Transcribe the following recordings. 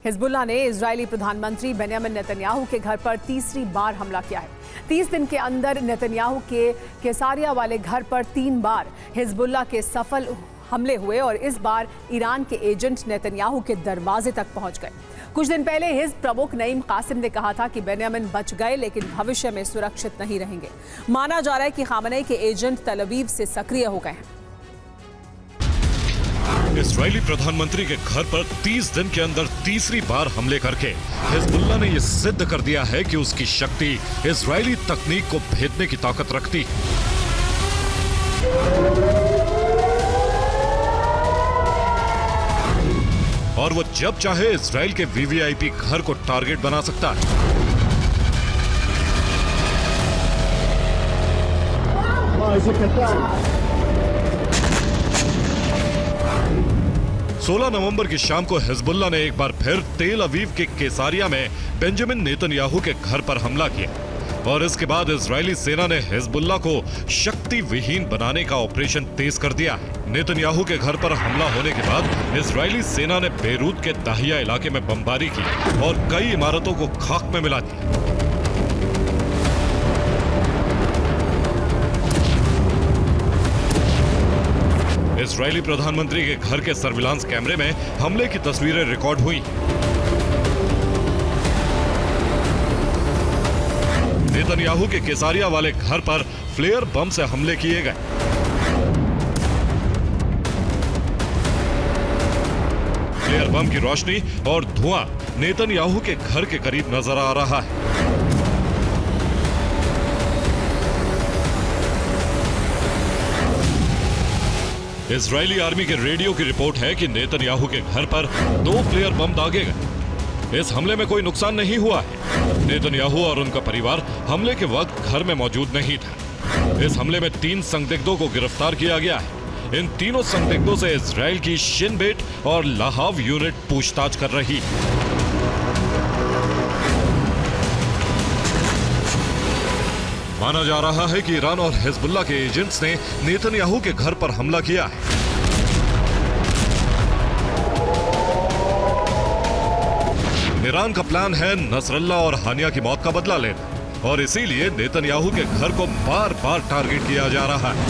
Hezbollah ने Israeli प्रधानमंत्री Benjamin Netanyahu के घर पर तीसरी बार हमला किया है। 30 दिन के अंदर नेतन्याहू के कैसारिया वाले घर पर 3 बार हिजबुल्लाह के सफल हमले हुए और इस बार ईरान के एजेंट नेतन्याहू के दरवाजे तक पहुंच गए। कुछ दिन पहले हिज़्ब प्रमुख नईम कासिम ने कहा था कि बेंयामिन बच गए लेकिन भविष्य में सुरक्षित नहीं रहेंगे। माना जा रहा है कि खामनेई के एजेंट तल अवीव से सक्रिय हो गए हैं। इजरायली प्रधानमंत्री के घर पर 30 दिन के अंदर तीसरी बार हमले करके हिजबुल्लाह ने यह सिद्ध कर दिया है कि उसकी शक्ति इजरायली तकनीक को भेदने की ताकत रखती है। और वो जब चाहे इजराइल के वीवीआईपी घर को टारगेट बना सकता है। सोलह नवंबर की शाम को हिजबुल्लाह ने एक बार फिर तेल अवीव के कैसारिया में बेंजामिन नेतन्याहू के घर पर हमला किया और इसके बाद इजरायली सेना ने हिजबुल्लाह को शक्ति विहीन बनाने का ऑपरेशन तेज कर दिया। नेतन्याहू के घर पर हमला होने के बाद इजरायली सेना ने बेरूत के दाहिया इलाके में बमबारी की और कई इमारतों को खाक में मिला दिया। इजरायली प्रधानमंत्री के घर के सर्विलांस कैमरे में हमले की तस्वीरें रिकॉर्ड हुई। नेतन्याहू के कैसारिया वाले घर पर फ्लेयर बम से हमले किए गए। फ्लेयर बम की रोशनी और धुआं नेतन्याहू के घर के करीब नजर आ रहा है। इजरायली आर्मी के रेडियो की रिपोर्ट है कि नेतन्याहू के घर पर 2 फ्लेयर बम दागे गए। इस हमले में कोई नुकसान नहीं हुआ है। नेतन्याहू और उनका परिवार हमले के वक्त घर में मौजूद नहीं था। इस हमले में 3 संदिग्धों को गिरफ्तार किया गया है। इन तीनों संदिग्धों से इजराइल की शिन बेट और लाहाव यूनिट पूछताछ कर रही है। माना जा रहा है कि ईरान और हिजबुल्लाह के एजेंट्स ने नेतन्याहू के घर पर हमला किया है। ईरान का प्लान है नसरल्ला और हानिया की मौत का बदला लेना और इसीलिए नेतन्याहू के घर को बार बार टारगेट किया जा रहा है।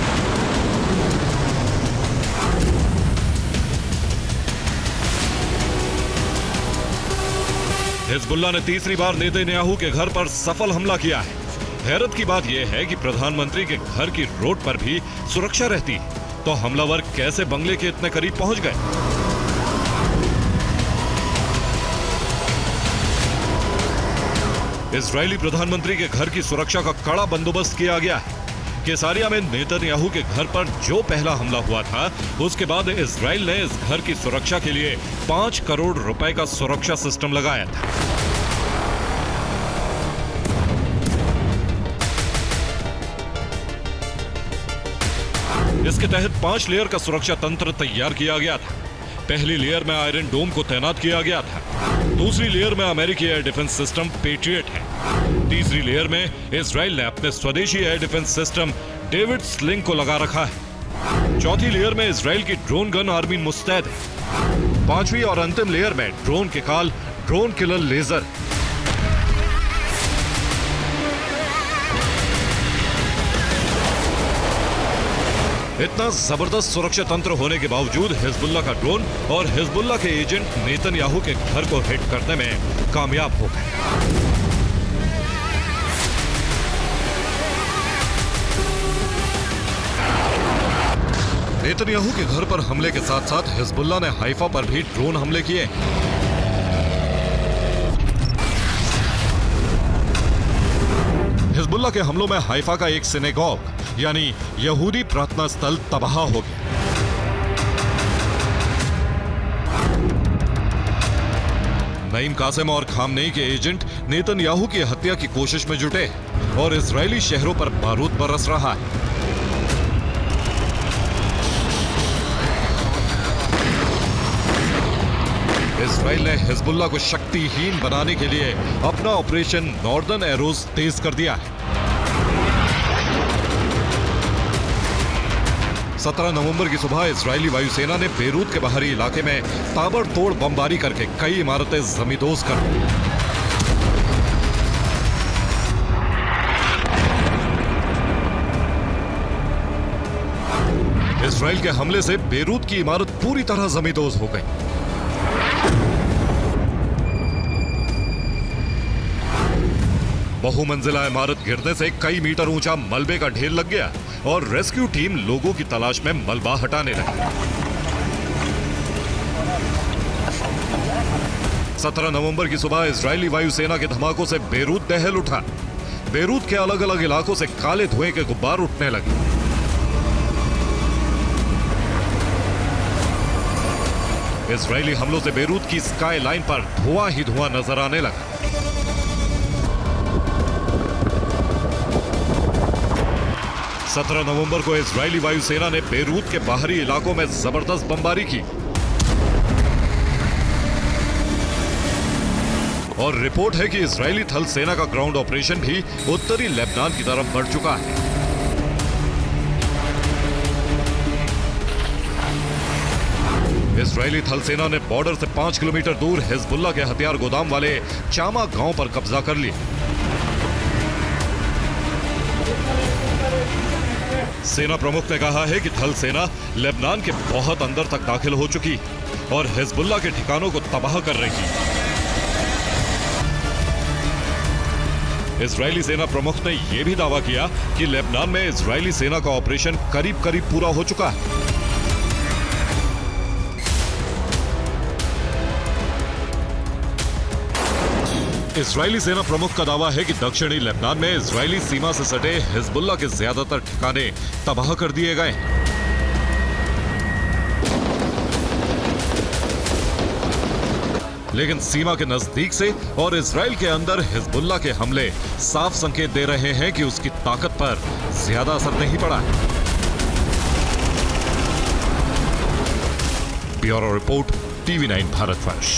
हिजबुल्लाह ने तीसरी बार नेतन्याहू के घर पर सफल हमला किया है। हैरत की बात यह है कि प्रधानमंत्री के घर की रोड पर भी सुरक्षा रहती है, तो हमलावर कैसे बंगले के इतने करीब पहुंच गए? इजरायली प्रधानमंत्री के घर की सुरक्षा का कड़ा बंदोबस्त किया गया है। कैसारिया में नेतन्याहू के घर पर जो पहला हमला हुआ था, उसके बाद इजराइल ने इस घर की सुरक्षा के लिए 5 करोड़ रुपए का सुरक्षा सिस्टम लगाया था। इसके तहत 5 लेयर का सुरक्षा तंत्र तैयार किया गया था। पहली लेयर में आयरन डोम को तैनात किया गया था। दूसरी लेयर में अमेरिकी एयर डिफेंस सिस्टम पेट्रियट है। तीसरी लेयर में इजराइल ने अपने स्वदेशी air defence system David sling को लगा रखा है। चौथी लेयर में इजराइल की ड्रोन गन आर्मी मुस्तैद है। 5वीं और अंतिम लेयर में ड्रोन के काल ड्रोन किलर लेजर। इतना जबरदस्त सुरक्षा तंत्र होने के बावजूद हिजबुल्लाह का ड्रोन और हिजबुल्लाह के एजेंट नेतन्याहू के घर को हिट करने में कामयाब हो गए। नेतन्याहू के घर पर हमले के साथ साथ हिजबुल्लाह ने हाइफा पर भी ड्रोन हमले किए। हिजबुल्लाह के हमलों में हाइफा का एक सिनेगॉग यानी यहूदी प्रार्थना स्थल तबाह हो गया। नईम कासिम और खामनेई के एजेंट नेतन्याहू की हत्या की कोशिश में जुटे और इजरायली शहरों पर बारूद बरस रहा है। इजराइल ने हिजबुल्लाह को शक्तिहीन बनाने के लिए अपना ऑपरेशन नॉर्दर्न एरोज तेज कर दिया है। 17 नवंबर की सुबह इजरायली वायुसेना ने बेरूत के बाहरी इलाके में ताबड़तोड़ बमबारी करके कई इमारतें जमींदोज कर दी। इजराइल के हमले से बेरूत की इमारत पूरी तरह जमींदोज हो गई। बहुमंजिला इमारत गिरने से कई मीटर ऊंचा मलबे का ढेर लग गया और रेस्क्यू टीम लोगों की तलाश में मलबा हटाने लगी। 17 नवंबर की सुबह इजरायली वायुसेना के धमाकों से बेरूत दहल उठा। बेरूत के अलग अलग इलाकों से काले धुएं के गुब्बार उठने लगे। इजरायली हमलों से बेरूत की स्काई लाइन पर धुआं ही धुआं नजर आने लगा। सत्रह नवंबर को इजरायली वायुसेना ने बेरूत के बाहरी इलाकों में जबरदस्त बमबारी की और रिपोर्ट है कि इजरायली थल सेना का ग्राउंड ऑपरेशन भी उत्तरी लेबनान की तरफ बढ़ चुका है। इजरायली थल सेना ने बॉर्डर से 5 किलोमीटर दूर हिजबुल्लाह के हथियार गोदाम वाले चामा गांव पर कब्जा कर लिया। सेना प्रमुख ने कहा है कि थल सेना लेबनान के बहुत अंदर तक दाखिल हो चुकी और हिजबुल्लाह के ठिकानों को तबाह कर रही है। इजरायली सेना प्रमुख ने यह भी दावा किया कि लेबनान में इजरायली सेना का ऑपरेशन करीब करीब पूरा हो चुका है। इजरायली सेना प्रमुख का दावा है कि दक्षिणी लेबनान में इजरायली सीमा से सटे हिजबुल्लाह के ज्यादातर ठिकाने तबाह कर दिए गए हैं। लेकिन सीमा के नजदीक से और इजराइल के अंदर हिजबुल्लाह के हमले साफ संकेत दे रहे हैं कि उसकी ताकत पर ज्यादा असर नहीं पड़ा है। Bureau report, TV9 Bharatvarsh.